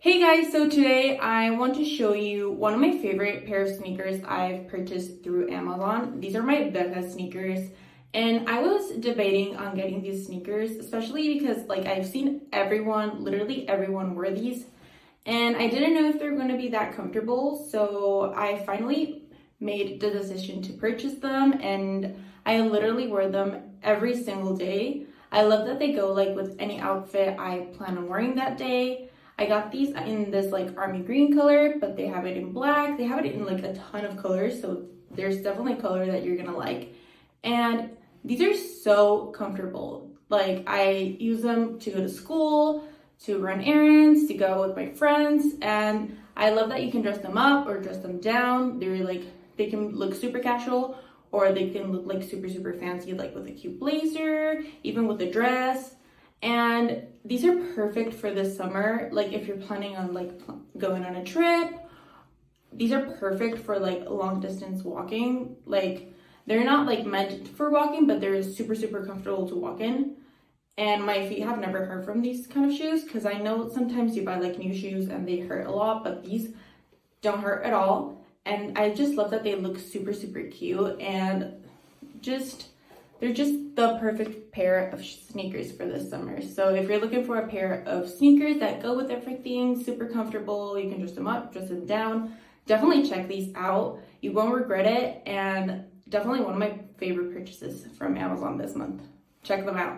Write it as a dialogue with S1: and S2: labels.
S1: Hey guys, so today I want to show you one of my favorite pair of sneakers I've purchased through Amazon. These are my Veja sneakers, and I was debating on getting these sneakers, especially because I've seen literally everyone wear these, and I didn't know if they're going to be that comfortable, so I finally made the decision to purchase them, and I literally wear them every single day. I love that they go with any outfit I plan on wearing that day. I got these in this army green color, but they have it in black. They have it in a ton of colors, so there's definitely a color that you're gonna like. And these are so comfortable. I use them to go to school, to run errands, to go with my friends, and I love that you can dress them up or dress them down. They can look super casual, or they can look super fancy, with a cute blazer, even with a dress. And these are perfect for this summer. If you're planning on going on a trip, these are perfect for long distance walking. They're not meant for walking, but they're super comfortable to walk in. And my feet have never hurt from these kind of shoes, because I know sometimes you buy new shoes and they hurt a lot, but these don't hurt at all. And I just love that they look super cute, and they're just the perfect pair of sneakers for this summer. So if you're looking for a pair of sneakers that go with everything, super comfortable, you can dress them up, dress them down, definitely check these out. You won't regret it, and definitely one of my favorite purchases from Amazon this month. Check them out.